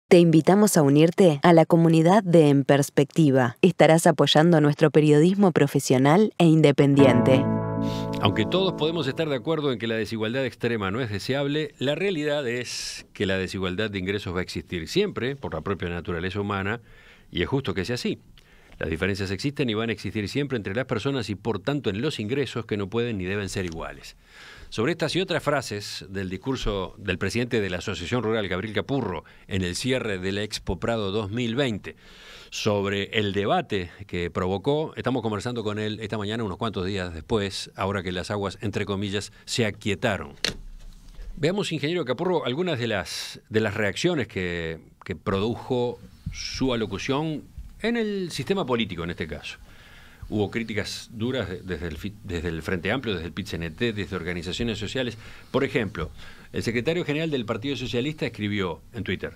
Te invitamos a unirte a la comunidad de En Perspectiva. Estarás apoyando nuestro periodismo profesional e independiente. Aunque todos podemos estar de acuerdo en que la desigualdad extrema no es deseable, la realidad es que la desigualdad de ingresos va a existir siempre por la propia naturaleza humana y es justo que sea así. Las diferencias existen y van a existir siempre entre las personas y por tanto en los ingresos que no pueden ni deben ser iguales. Sobre estas y otras frases del discurso del presidente de la Asociación Rural, Gabriel Capurro, en el cierre de la Expo Prado 2020, sobre el debate que provocó, estamos conversando con él esta mañana, unos cuantos días después, ahora que las aguas, entre comillas, se aquietaron. Veamos, ingeniero Capurro, algunas de las reacciones que produjo su alocución en el sistema político, en este caso. Hubo críticas duras desde el Frente Amplio, desde el PIT-CNT, desde organizaciones sociales. Por ejemplo, el secretario general del Partido Socialista escribió en Twitter: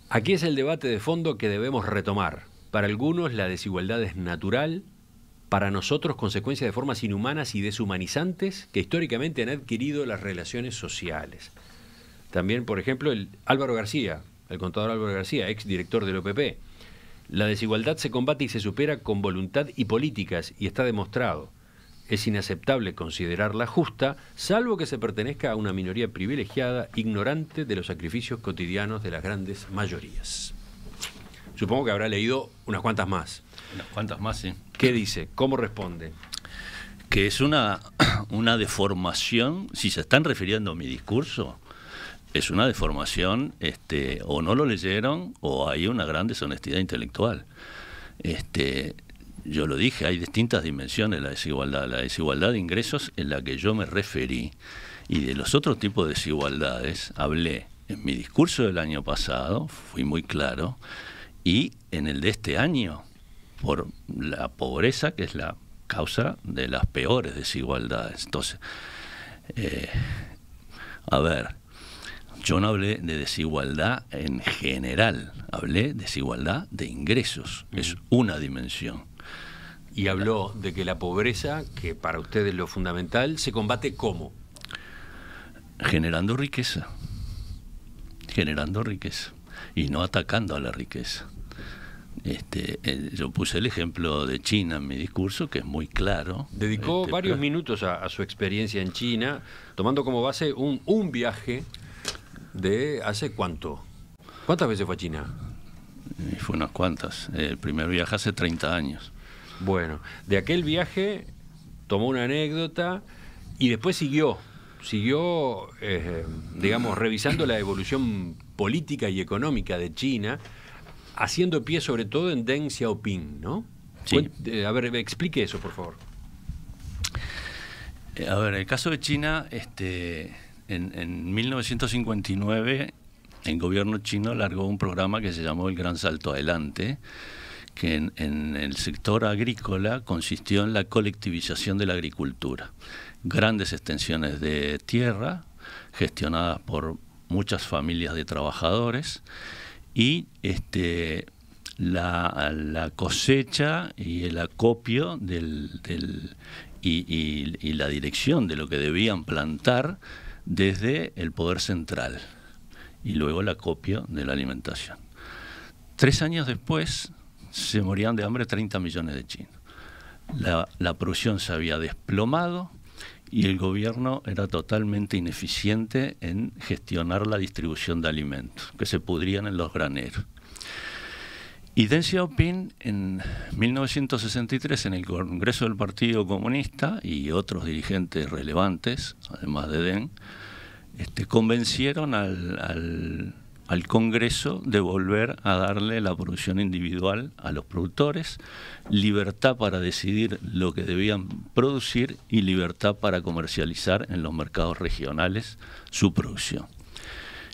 aquí es el debate de fondo que debemos retomar. Para algunos la desigualdad es natural, para nosotros consecuencia de formas inhumanas y deshumanizantes que históricamente han adquirido las relaciones sociales. También, por ejemplo, el contador Álvaro García, ex director del OPP. La desigualdad se combate y se supera con voluntad y políticas, y está demostrado. Es inaceptable considerarla justa, salvo que se pertenezca a una minoría privilegiada, ignorante de los sacrificios cotidianos de las grandes mayorías. Supongo que habrá leído unas cuantas más. Unas cuantas más, sí. ¿Qué dice? ¿Cómo responde? Que es una deformación, si se están refiriendo a mi discurso, es una deformación, o no lo leyeron o hay una gran deshonestidad intelectual. Yo lo dije, hay distintas dimensiones de la desigualdad. La desigualdad de ingresos en la que yo me referí y de los otros tipos de desigualdades hablé en mi discurso del año pasado, fui muy claro, y en el de este año, por la pobreza, que es la causa de las peores desigualdades. Entonces, yo no hablé de desigualdad en general, hablé de desigualdad de ingresos, es una dimensión. Y habló de que la pobreza, que para usted es lo fundamental, se combate ¿cómo? Generando riqueza, y no atacando a la riqueza. Yo puse el ejemplo de China en mi discurso, que es muy claro. Dedicó varios minutos a su experiencia en China, tomando como base un viaje de ¿hace cuánto? ¿Cuántas veces fue a China? Fue unas cuantas. El primer viaje hace 30 años. Bueno, de aquel viaje tomó una anécdota y después siguió revisando la evolución política y económica de China, haciendo pie sobre todo en Deng Xiaoping, ¿no? Sí. Explique eso, por favor. El caso de China, en 1959, el gobierno chino largó un programa que se llamó el Gran Salto Adelante, que en el sector agrícola consistió en la colectivización de la agricultura. Grandes extensiones de tierra, gestionadas por muchas familias de trabajadores, y la cosecha y el acopio y la dirección de lo que debían plantar desde el poder central, y luego el acopio de la alimentación. 3 años después se morían de hambre 30 millones de chinos. La producción se había desplomado y el gobierno era totalmente ineficiente en gestionar la distribución de alimentos, que se pudrían en los graneros. Y Deng Xiaoping, en 1963, en el Congreso del Partido Comunista y otros dirigentes relevantes, además de Deng, convencieron al Congreso de volver a darle la producción individual a los productores, libertad para decidir lo que debían producir y libertad para comercializar en los mercados regionales su producción.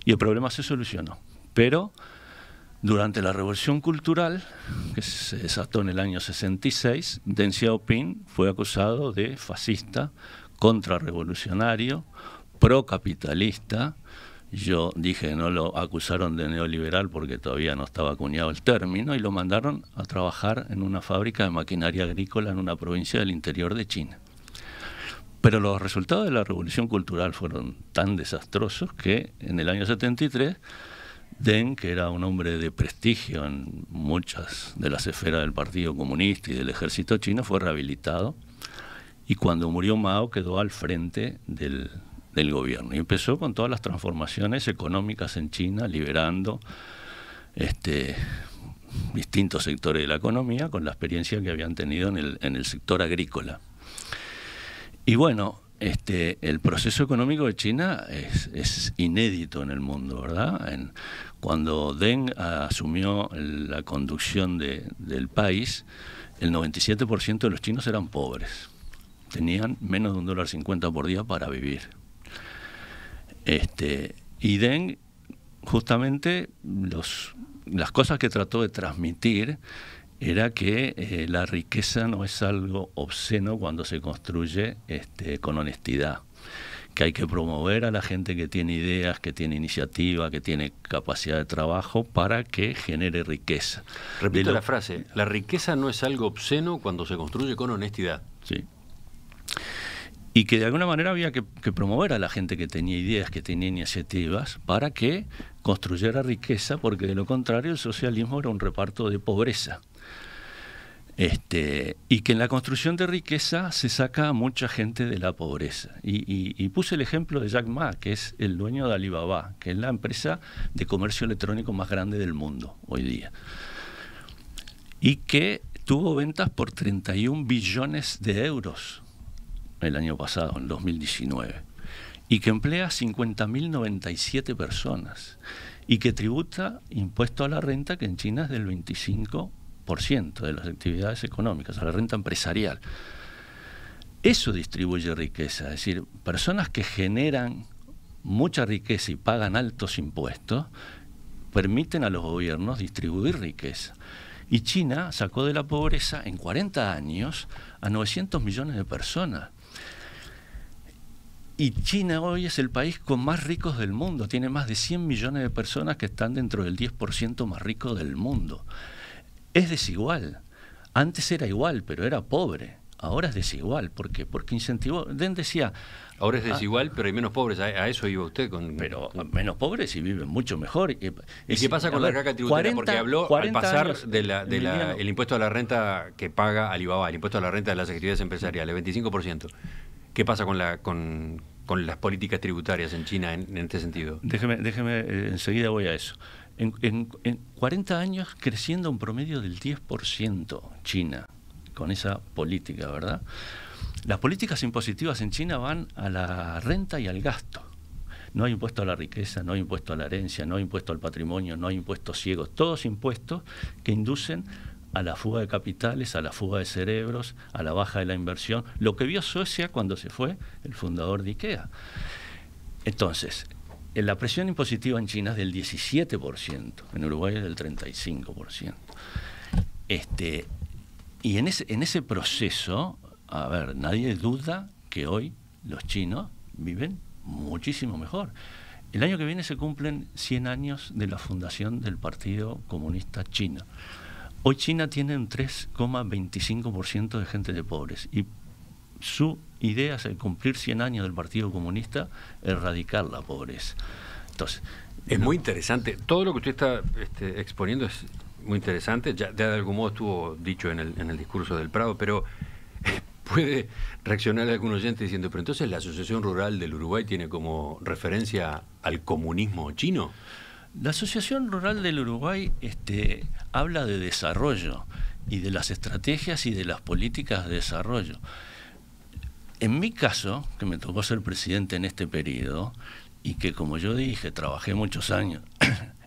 Y el problema se solucionó. Pero durante la Revolución Cultural, que se desató en el año 66, Deng Xiaoping fue acusado de fascista, contrarrevolucionario, procapitalista. Yo dije que no lo acusaron de neoliberal porque todavía no estaba acuñado el término, y lo mandaron a trabajar en una fábrica de maquinaria agrícola en una provincia del interior de China. Pero los resultados de la Revolución Cultural fueron tan desastrosos que en el año 73 Deng, que era un hombre de prestigio en muchas de las esferas del Partido Comunista y del ejército chino, fue rehabilitado, y cuando murió Mao quedó al frente del gobierno y empezó con todas las transformaciones económicas en China, liberando distintos sectores de la economía con la experiencia que habían tenido en el sector agrícola. Y bueno, el proceso económico de China es inédito en el mundo, ¿verdad? Cuando Deng asumió la conducción del país, el 97% de los chinos eran pobres. Tenían menos de $1.50 por día para vivir. Y Deng, justamente, las cosas que trató de transmitir era que la riqueza no es algo obsceno cuando se construye con honestidad, que hay que promover a la gente que tiene ideas, que tiene iniciativa, que tiene capacidad de trabajo para que genere riqueza. Repito la frase, la riqueza no es algo obsceno cuando se construye con honestidad. Sí. Y que de alguna manera había que promover a la gente que tenía ideas, que tenía iniciativas, para que construyera riqueza, porque de lo contrario el socialismo era un reparto de pobreza. Y que en la construcción de riqueza se saca a mucha gente de la pobreza. Y puse el ejemplo de Jack Ma, que es el dueño de Alibaba, que es la empresa de comercio electrónico más grande del mundo hoy día. Y que tuvo ventas por 31 billones de euros el año pasado, en 2019. Y que emplea 50.097 personas. Y que tributa impuesto a la renta, que en China es del 25% de las actividades económicas, a la renta empresarial. Eso distribuye riqueza, es decir, personas que generan mucha riqueza y pagan altos impuestos, permiten a los gobiernos distribuir riqueza. Y China sacó de la pobreza en 40 años a 900 millones de personas. Y China hoy es el país con más ricos del mundo, tiene más de 100 millones de personas que están dentro del 10% más rico del mundo. Es desigual. Antes era igual, pero era pobre. Ahora es desigual. ¿Por qué? Porque incentivó. Deng decía... Ahora es desigual, pero hay menos pobres. A eso iba usted. Pero menos pobres y viven mucho mejor. ¿Y qué pasa con la carga tributaria? Porque habló al pasar el impuesto a la renta que paga Alibaba, el impuesto a la renta de las actividades empresariales, 25%. ¿Qué pasa con las políticas tributarias en China en este sentido? Déjeme, enseguida voy a eso. En 40 años creciendo un promedio del 10% China, con esa política, ¿verdad? Las políticas impositivas en China van a la renta y al gasto. No hay impuesto a la riqueza, no hay impuesto a la herencia, no hay impuesto al patrimonio, no hay impuestos ciegos. Todos impuestos que inducen a la fuga de capitales, a la fuga de cerebros, a la baja de la inversión. Lo que vio Suecia cuando se fue el fundador de IKEA. Entonces, la presión impositiva en China es del 17%, en Uruguay es del 35%. Y en ese proceso, a ver, nadie duda que hoy los chinos viven muchísimo mejor. El año que viene se cumplen 100 años de la fundación del Partido Comunista Chino. Hoy China tiene un 3,25% de gente de pobres y su idea es, al cumplir 100 años del Partido Comunista, erradicar la pobreza. Entonces, es muy interesante. Todo lo que usted está exponiendo es muy interesante. Ya de algún modo estuvo dicho en el discurso del Prado, pero puede reaccionar algún oyente diciendo, pero entonces la Asociación Rural del Uruguay tiene como referencia al comunismo chino. La Asociación Rural del Uruguay habla de desarrollo y de las estrategias y de las políticas de desarrollo. En mi caso, que me tocó ser presidente en este periodo, y que, como yo dije, trabajé muchos años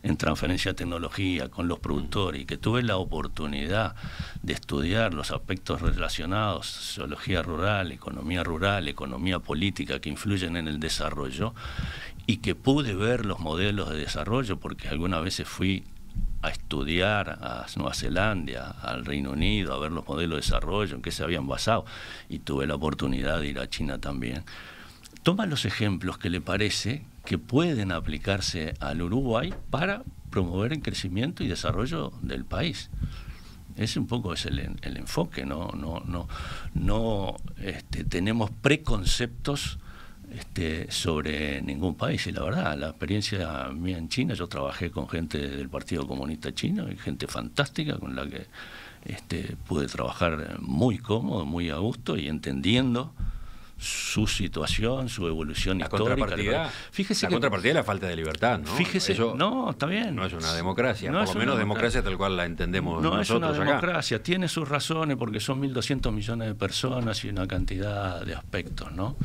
en transferencia de tecnología con los productores, y que tuve la oportunidad de estudiar los aspectos relacionados, sociología rural, economía política que influyen en el desarrollo, y que pude ver los modelos de desarrollo, porque algunas veces fui a estudiar a Nueva Zelanda, al Reino Unido, a ver los modelos de desarrollo, en qué se habían basado, y tuve la oportunidad de ir a China también. Toma los ejemplos que le parece que pueden aplicarse al Uruguay para promover el crecimiento y desarrollo del país. Ese un poco es el enfoque, no tenemos preconceptos sobre ningún país. Y la verdad, la experiencia mía en China, yo trabajé con gente del Partido Comunista Chino, y gente fantástica con la que pude trabajar muy cómodo, muy a gusto y entendiendo su situación, su evolución histórica. Fíjese la contrapartida es la falta de libertad, ¿no? Fíjese, eso no, está bien. No es una democracia, no por lo menos democracia tal cual la entendemos nosotros acá. No es una democracia, tiene sus razones porque son 1.200 millones de personas y una cantidad de aspectos, ¿no?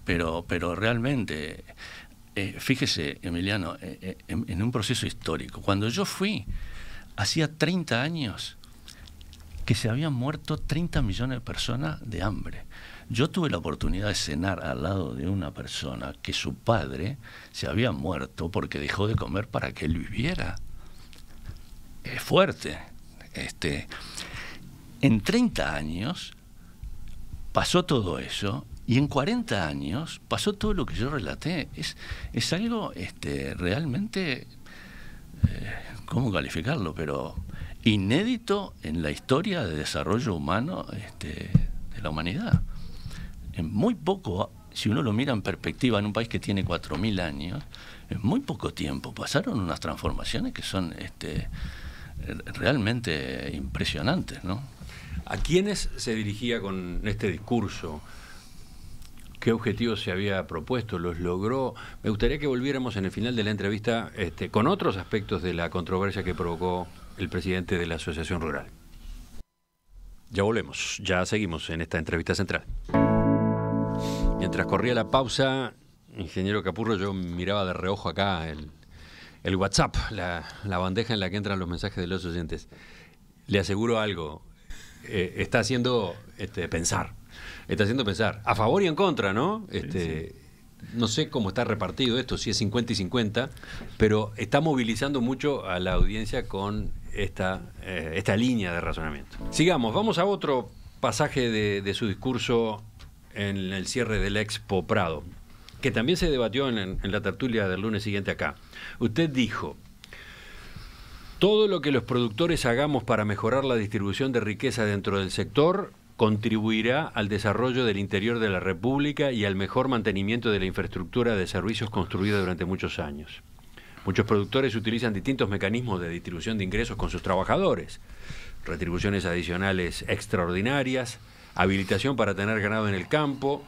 Pero realmente, fíjese, Emiliano, en un proceso histórico, cuando yo fui, hacía 30 años que se habían muerto 30 millones de personas de hambre. Yo tuve la oportunidad de cenar al lado de una persona que su padre se había muerto porque dejó de comer para que él viviera. Es fuerte. En 30 años pasó todo eso y en 40 años pasó todo lo que yo relaté. Es algo realmente, ¿cómo calificarlo? Pero inédito en la historia de desarrollo humano de la humanidad. En muy poco, si uno lo mira en perspectiva, en un país que tiene 4.000 años, en muy poco tiempo pasaron unas transformaciones que son realmente impresionantes, ¿no? ¿A quiénes se dirigía con este discurso? ¿Qué objetivos se había propuesto? ¿Los logró? Me gustaría que volviéramos en el final de la entrevista con otros aspectos de la controversia que provocó el presidente de la Asociación Rural. Ya volvemos, ya seguimos en esta entrevista central. Mientras corría la pausa, ingeniero Capurro, yo miraba de reojo acá el WhatsApp, la bandeja en la que entran los mensajes de los oyentes. Le aseguro algo, está haciendo pensar. Está haciendo pensar, a favor y en contra, ¿no? Sí. No sé cómo está repartido esto, si es 50 y 50, pero está movilizando mucho a la audiencia con esta línea de razonamiento. Sigamos, vamos a otro pasaje de su discurso en el cierre del Expo Prado, que también se debatió en la tertulia del lunes siguiente acá. Usted dijo: todo lo que los productores hagamos para mejorar la distribución de riqueza dentro del sector contribuirá al desarrollo del interior de la República y al mejor mantenimiento de la infraestructura de servicios construida durante muchos años. Muchos productores utilizan distintos mecanismos de distribución de ingresos con sus trabajadores: retribuciones adicionales extraordinarias, habilitación para tener ganado en el campo,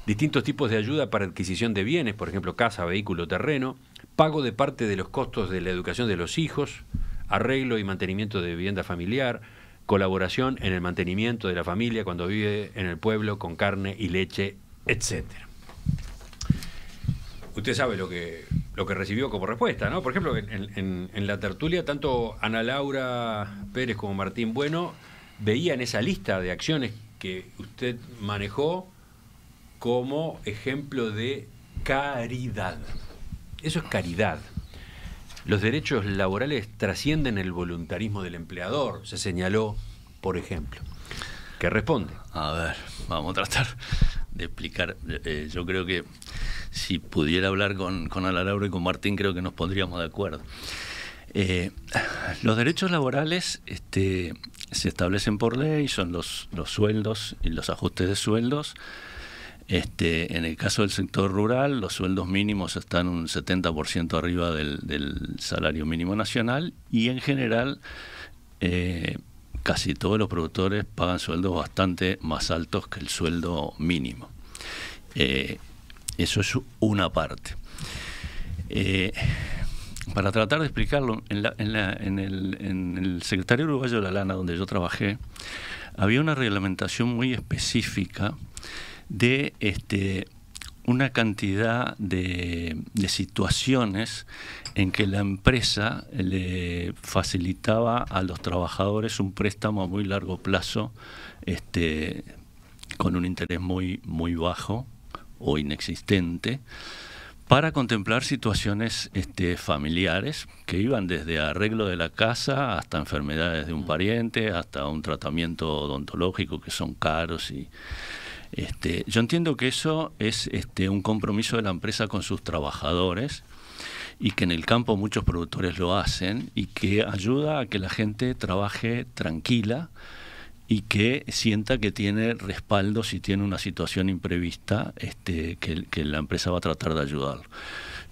distintos tipos de ayuda para adquisición de bienes, por ejemplo, casa, vehículo, terreno, pago de parte de los costos de la educación de los hijos, arreglo y mantenimiento de vivienda familiar, colaboración en el mantenimiento de la familia cuando vive en el pueblo con carne y leche, etcétera. Usted sabe lo que recibió como respuesta, ¿no? Por ejemplo, en la tertulia, tanto Ana Laura Pérez como Martín Bueno veían esa lista de acciones que usted manejó como ejemplo de caridad. Eso es caridad. Los derechos laborales trascienden el voluntarismo del empleador, se señaló, por ejemplo. ¿Qué responde? A ver, vamos a tratar de explicar. Yo creo que si pudiera hablar con Ana Laura y con Martín, creo que nos pondríamos de acuerdo. Los derechos laborales se establecen por ley, son los sueldos y los ajustes de sueldos. En el caso del sector rural, los sueldos mínimos están un 70% arriba del salario mínimo nacional y en general casi todos los productores pagan sueldos bastante más altos que el sueldo mínimo. Eso es una parte. Para tratar de explicarlo, en el Secretariado Uruguayo de la Lana, donde yo trabajé, había una reglamentación muy específica de una cantidad de situaciones en que la empresa le facilitaba a los trabajadores un préstamo a muy largo plazo con un interés muy, muy bajo o inexistente para contemplar situaciones familiares que iban desde arreglo de la casa hasta enfermedades de un pariente, hasta un tratamiento odontológico que son caros y yo entiendo que eso es un compromiso de la empresa con sus trabajadores y que en el campo muchos productores lo hacen y que ayuda a que la gente trabaje tranquila y que sienta que tiene respaldo si tiene una situación imprevista, que la empresa va a tratar de ayudarlo.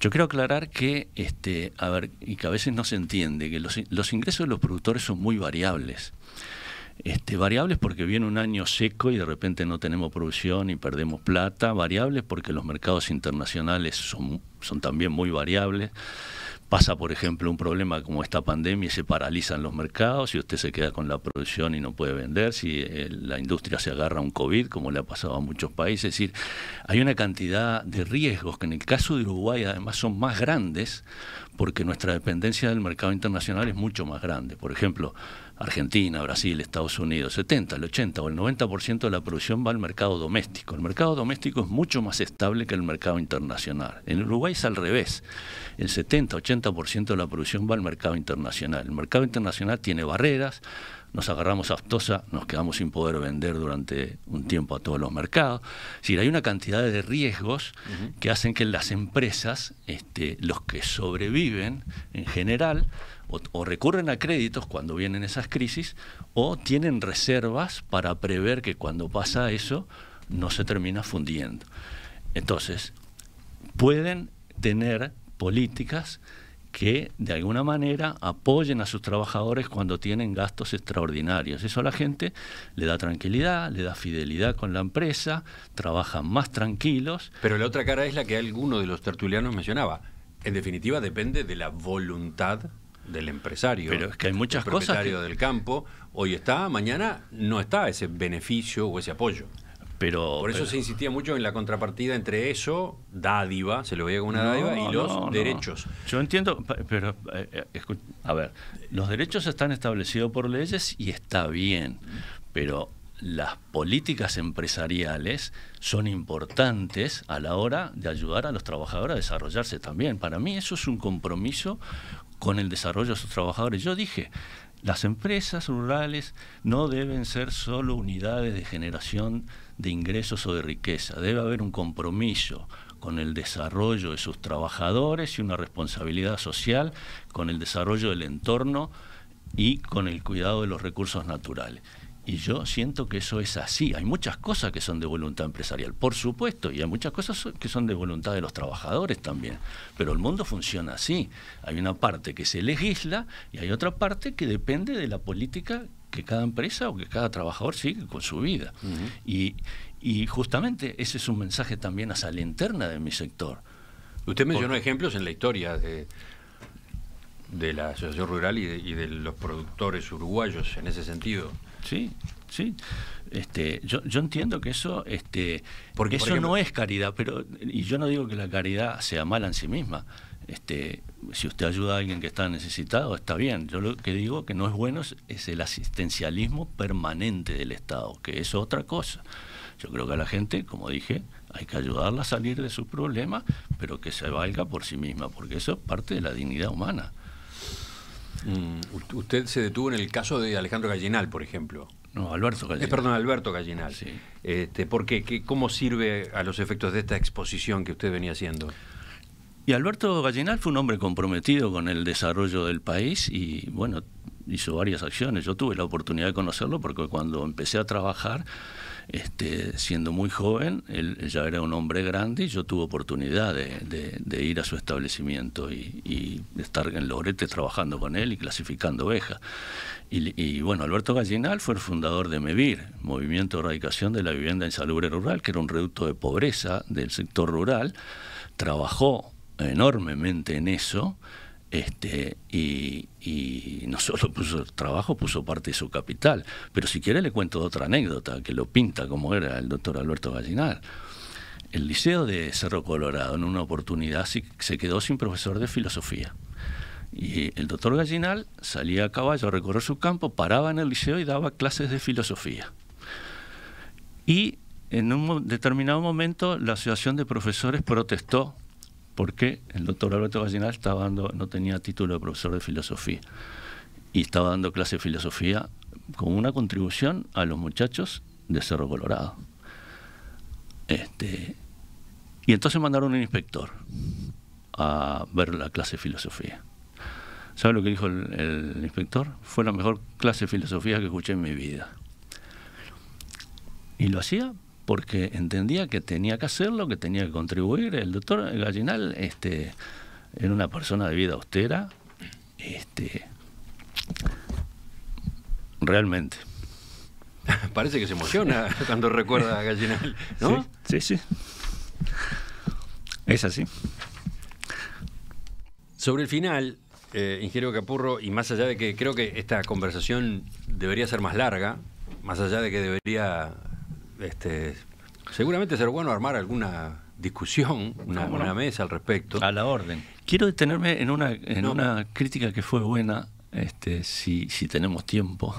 Yo quiero aclarar que, y que a veces no se entiende, que los ingresos de los productores son muy variables. Variables porque viene un año seco y de repente no tenemos producción y perdemos plata. Variables porque los mercados internacionales son también muy variables. Pasa, por ejemplo, un problema como esta pandemia y se paralizan los mercados y usted se queda con la producción y no puede vender. Si la industria se agarra a un COVID, como le ha pasado a muchos países. Es decir, hay una cantidad de riesgos que en el caso de Uruguay además son más grandes porque nuestra dependencia del mercado internacional es mucho más grande. Por ejemplo, Argentina, Brasil, Estados Unidos, 70, el 80 o el 90% de la producción va al mercado doméstico. El mercado doméstico es mucho más estable que el mercado internacional. En Uruguay es al revés. El 70, 80% de la producción va al mercado internacional. El mercado internacional tiene barreras, nos agarramos a aftosa, nos quedamos sin poder vender durante un tiempo a todos los mercados. Es decir, hay una cantidad de riesgos que hacen que las empresas, los que sobreviven en general, o recurren a créditos cuando vienen esas crisis, o tienen reservas para prever que cuando pasa eso no se termina fundiendo. Entonces, pueden tener políticas que de alguna manera apoyen a sus trabajadores cuando tienen gastos extraordinarios. Eso a la gente le da tranquilidad, le da fidelidad con la empresa, trabajan más tranquilos. Pero la otra cara es la que alguno de los tertulianos mencionaba. En definitiva, depende de la voluntad del empresario. Pero es que hay muchas cosas. El propietario del campo, hoy está, mañana no está ese beneficio o ese apoyo. Por eso se insistía mucho en la contrapartida entre eso, dádiva, se lo veía como una dádiva, y los derechos. Yo entiendo, pero a ver, los derechos están establecidos por leyes y está bien, pero las políticas empresariales son importantes a la hora de ayudar a los trabajadores a desarrollarse también. Para mí eso es un compromiso con el desarrollo de sus trabajadores. Yo dije, las empresas rurales no deben ser solo unidades de generación de ingresos o de riqueza. Debe haber un compromiso con el desarrollo de sus trabajadores y una responsabilidad social con el desarrollo del entorno y con el cuidado de los recursos naturales. Y yo siento que eso es así. Hay muchas cosas que son de voluntad empresarial, por supuesto, y hay muchas cosas que son de voluntad de los trabajadores también. Pero el mundo funciona así. Hay una parte que se legisla y hay otra parte que depende de la política que cada empresa o que cada trabajador sigue con su vida. Y justamente ese es un mensaje también hacia la interna de mi sector. Usted mencionó ejemplos en la historia de la Asociación Rural y de los productores uruguayos en ese sentido. Sí. Yo entiendo que eso, porque eso no es caridad, y yo no digo que la caridad sea mala en sí misma. Si usted ayuda a alguien que está necesitado, está bien. Yo lo que digo que no es bueno es el asistencialismo permanente del Estado, que es otra cosa. Yo creo que a la gente, como dije, hay que ayudarla a salir de sus problemas, pero que se valga por sí misma, porque eso es parte de la dignidad humana. Usted se detuvo en el caso de Alejandro Gallinal, por ejemplo. No, Alberto Gallinal. Perdón, Alberto Gallinal. Sí. ¿Por qué? ¿Cómo sirve a los efectos de esta exposición que usted venía haciendo? Y Alberto Gallinal fue un hombre comprometido con el desarrollo del país y, bueno, hizo varias acciones. Yo tuve la oportunidad de conocerlo porque cuando empecé a trabajar, siendo muy joven, él ya era un hombre grande y yo tuve oportunidad de ir a su establecimiento y de estar en Loreto trabajando con él y clasificando ovejas. Y bueno, Alberto Gallinal fue el fundador de MEVIR, Movimiento de Erradicación de la Vivienda Insalubre Rural, que era un reducto de pobreza del sector rural. Trabajó enormemente en eso, y no solo puso trabajo, puso parte de su capital. Pero si quiere le cuento otra anécdota que lo pinta como era el doctor Alberto Gallinal. El Liceo de Cerro Colorado, en una oportunidad, se quedó sin profesor de filosofía. Y el doctor Gallinal salía a caballo a recorrer su campo, paraba en el liceo y daba clases de filosofía. Y en un determinado momento la Asociación de Profesores protestó porque el doctor Alberto Gallinal no tenía título de profesor de filosofía y estaba dando clase de filosofía como una contribución a los muchachos de Cerro Colorado. Y entonces mandaron un inspector a ver la clase de filosofía. ¿Sabe lo que dijo el inspector? Fue la mejor clase de filosofía que escuché en mi vida. Y lo hacía porque entendía que tenía que hacerlo, que tenía que contribuir. El doctor Gallinal era una persona de vida austera, realmente. Parece que se emociona cuando recuerda a Gallinal, ¿no? Sí, sí, sí. Es así. Sobre el final, ingeniero Capurro, y más allá de que creo que esta conversación debería ser más larga, más allá de que debería seguramente ser bueno armar alguna discusión, una mesa al respecto. A la orden. Quiero detenerme en una crítica que fue buena, si tenemos tiempo.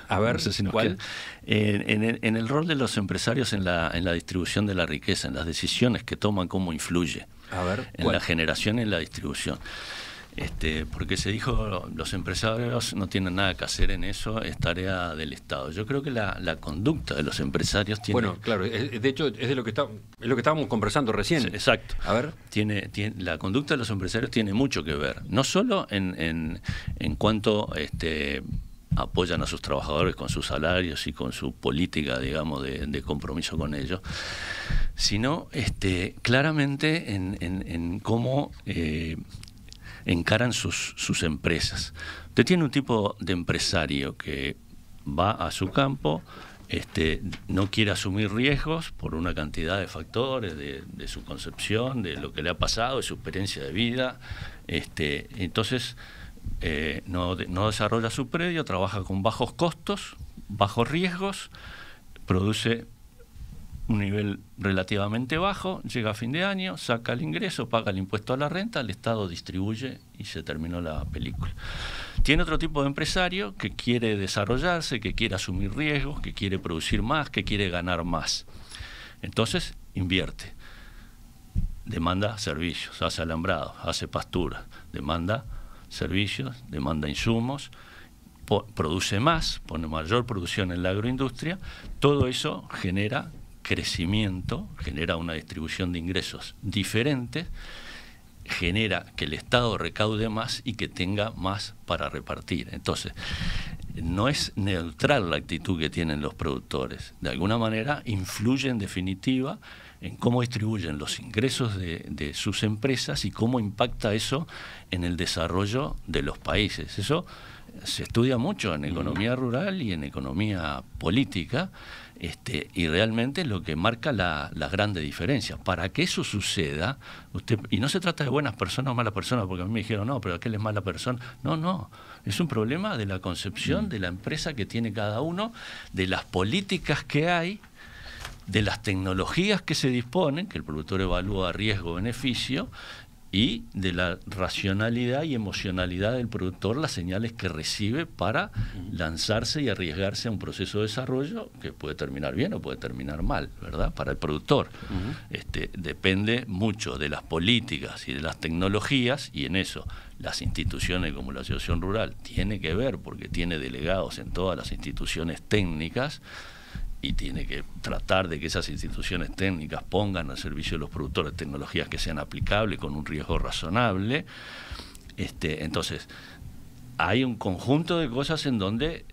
A ver, no sé si nos ¿cuál? En el rol de los empresarios en la distribución de la riqueza, en las decisiones que toman, cómo influye. A ver, en la generación y en la distribución. Porque se dijo, los empresarios no tienen nada que hacer en eso, es tarea del Estado. Yo creo que la conducta de los empresarios tiene... Bueno, claro, de hecho es lo que estábamos conversando recién. Sí, exacto. A ver. La conducta de los empresarios tiene mucho que ver, no solo en cuanto apoyan a sus trabajadores con sus salarios y con su política, digamos, de compromiso con ellos, sino claramente en cómo encaran sus empresas. Usted tiene un tipo de empresario que va a su campo, no quiere asumir riesgos por una cantidad de factores, de su concepción, de lo que le ha pasado, de su experiencia de vida. Entonces, no desarrolla su predio, trabaja con bajos costos, bajos riesgos, produce un nivel relativamente bajo, llega a fin de año, saca el ingreso, paga el impuesto a la renta, el Estado distribuye y se terminó la película. Tiene otro tipo de empresario que quiere desarrollarse, que quiere asumir riesgos, que quiere producir más, que quiere ganar más. Entonces invierte, demanda servicios, hace alambrados, hace pasturas, demanda servicios, demanda insumos, produce más, pone mayor producción en la agroindustria. Todo eso genera crecimiento, genera una distribución de ingresos diferentes, genera que el Estado recaude más y que tenga más para repartir. Entonces, no es neutral la actitud que tienen los productores. De alguna manera influye en definitiva en cómo distribuyen los ingresos de sus empresas y cómo impacta eso en el desarrollo de los países. Eso se estudia mucho en economía rural y en economía política, y realmente es lo que marca la grande diferencia. Para que eso suceda, y no se trata de buenas personas o malas personas, porque a mí me dijeron, no, pero aquel es mala persona. No, es un problema de la concepción de la empresa que tiene cada uno, de las políticas que hay, de las tecnologías que se disponen, que el productor evalúa riesgo-beneficio, y de la racionalidad y emocionalidad del productor, las señales que recibe para lanzarse y arriesgarse a un proceso de desarrollo que puede terminar bien o puede terminar mal, ¿verdad? Para el productor. Depende mucho de las políticas y de las tecnologías, y en eso las instituciones como la Asociación Rural tiene que ver, porque tiene delegados en todas las instituciones técnicas, y tiene que tratar de que esas instituciones técnicas pongan al servicio de los productores tecnologías que sean aplicables con un riesgo razonable. Entonces, hay un conjunto de cosas en donde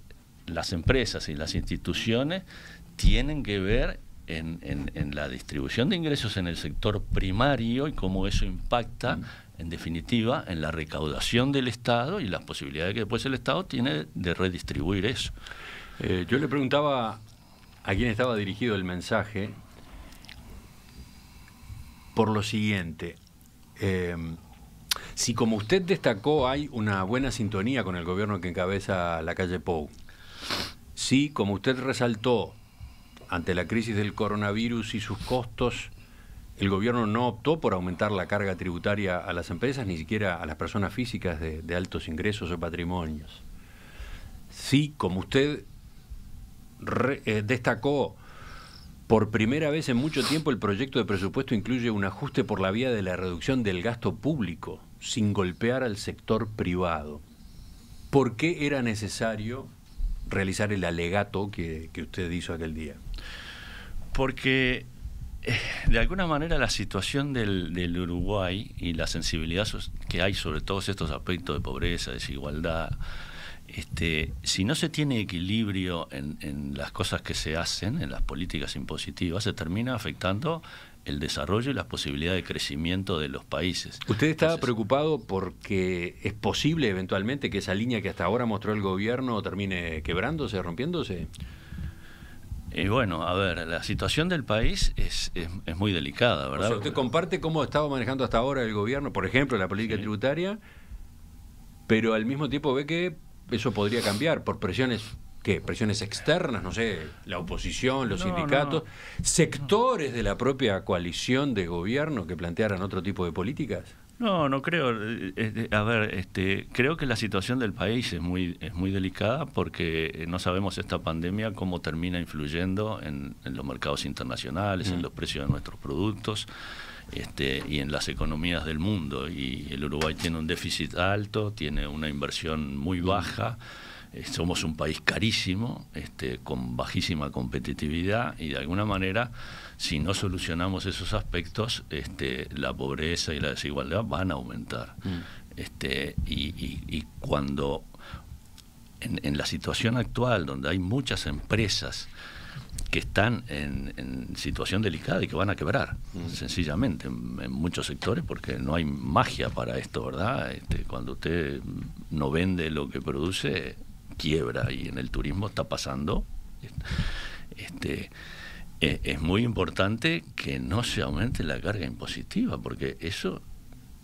las empresas y las instituciones tienen que ver en la distribución de ingresos en el sector primario y cómo eso impacta, en definitiva, en la recaudación del Estado y las posibilidades que después el Estado tiene de redistribuir eso. Yo le preguntaba a quién estaba dirigido el mensaje por lo siguiente: si, como usted destacó, hay una buena sintonía con el gobierno que encabeza Lacalle Pou, si, como usted resaltó, ante la crisis del coronavirus y sus costos, el gobierno no optó por aumentar la carga tributaria a las empresas, ni siquiera a las personas físicas de altos ingresos o patrimonios, si, como usted destacó, por primera vez en mucho tiempo el proyecto de presupuesto incluye un ajuste por la vía de la reducción del gasto público, sin golpear al sector privado, ¿por qué era necesario realizar el alegato que usted hizo aquel día? Porque de alguna manera la situación del Uruguay y la sensibilidad que hay sobre todos estos aspectos de pobreza, desigualdad, si no se tiene equilibrio en las cosas que se hacen, en las políticas impositivas, se termina afectando el desarrollo y las posibilidades de crecimiento de los países. ¿Usted estaba preocupado porque es posible eventualmente que esa línea que hasta ahora mostró el gobierno termine quebrándose, rompiéndose? Bueno, a ver, la situación del país es muy delicada, ¿verdad? O sea, ¿usted comparte cómo estaba manejando hasta ahora el gobierno, por ejemplo, la política tributaria, pero al mismo tiempo ve que eso podría cambiar por presiones... ¿Qué? ¿Presiones externas? No sé, la oposición, los sindicatos, sectores de la propia coalición de gobierno que plantearan otro tipo de políticas. No creo. A ver, creo que la situación del país es muy delicada porque no sabemos esta pandemia cómo termina influyendo en los mercados internacionales, en los precios de nuestros productos. Y en las economías del mundo. Y el Uruguay tiene un déficit alto, tiene una inversión muy baja. Somos un país carísimo, con bajísima competitividad, y de alguna manera, si no solucionamos esos aspectos, la pobreza y la desigualdad van a aumentar. Y cuando en la situación actual, donde hay muchas empresas que están en situación delicada y que van a quebrar, sencillamente, en muchos sectores, porque no hay magia para esto, ¿verdad? Cuando usted no vende lo que produce, quiebra, y en el turismo está pasando. Es muy importante que no se aumente la carga impositiva, porque eso,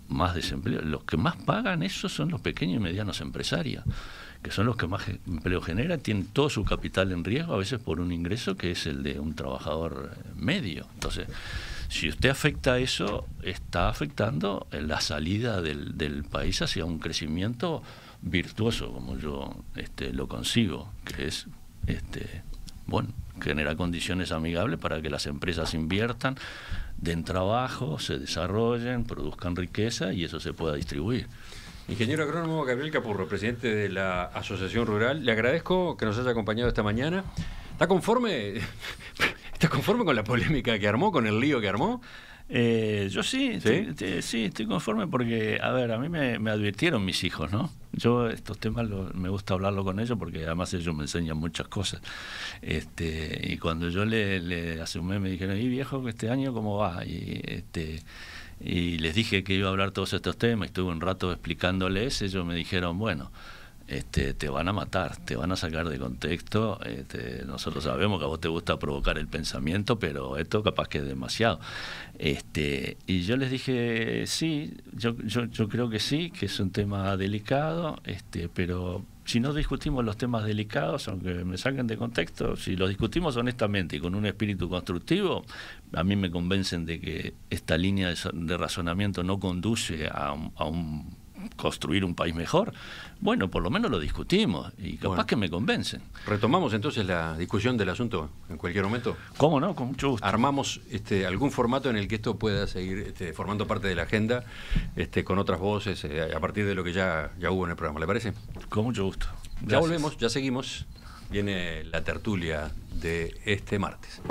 más desempleo, los que más pagan eso son los pequeños y medianos empresarios, que son los que más empleo generan, tienen todo su capital en riesgo, a veces por un ingreso que es el de un trabajador medio. Entonces, si usted afecta eso, está afectando la salida del país hacia un crecimiento virtuoso, como yo lo consigo, que es generar condiciones amigables para que las empresas inviertan, den trabajo, se desarrollen, produzcan riqueza y eso se pueda distribuir. Ingeniero agrónomo Gabriel Capurro, presidente de la Asociación Rural, le agradezco que nos haya acompañado esta mañana. ¿Está conforme con la polémica que armó, con el lío que armó? Yo sí, ¿Sí? Estoy conforme porque, a ver, a mí me advirtieron mis hijos, ¿no? Yo estos temas me gusta hablarlo con ellos porque además ellos me enseñan muchas cosas. Y cuando yo hace un mes me dijeron, ¿y viejo, este año cómo va? Y les dije que iba a hablar todos estos temas, estuve un rato explicándoles, ellos me dijeron, bueno, te van a matar, te van a sacar de contexto, nosotros sabemos que a vos te gusta provocar el pensamiento, pero esto capaz que es demasiado. Y yo les dije, sí, yo creo que sí, que es un tema delicado, pero si no discutimos los temas delicados, aunque me saquen de contexto, si los discutimos honestamente y con un espíritu constructivo, a mí me convencen de que esta línea de razonamiento no conduce a construir un país mejor. Bueno, por lo menos lo discutimos y capaz que me convencen. ¿Retomamos entonces la discusión del asunto en cualquier momento? ¿Cómo no? Con mucho gusto. ¿Armamos algún formato en el que esto pueda seguir formando parte de la agenda con otras voces a partir de lo que ya hubo en el programa? ¿Le parece? Con mucho gusto. Gracias. Ya volvemos, ya seguimos. Viene la tertulia de este martes.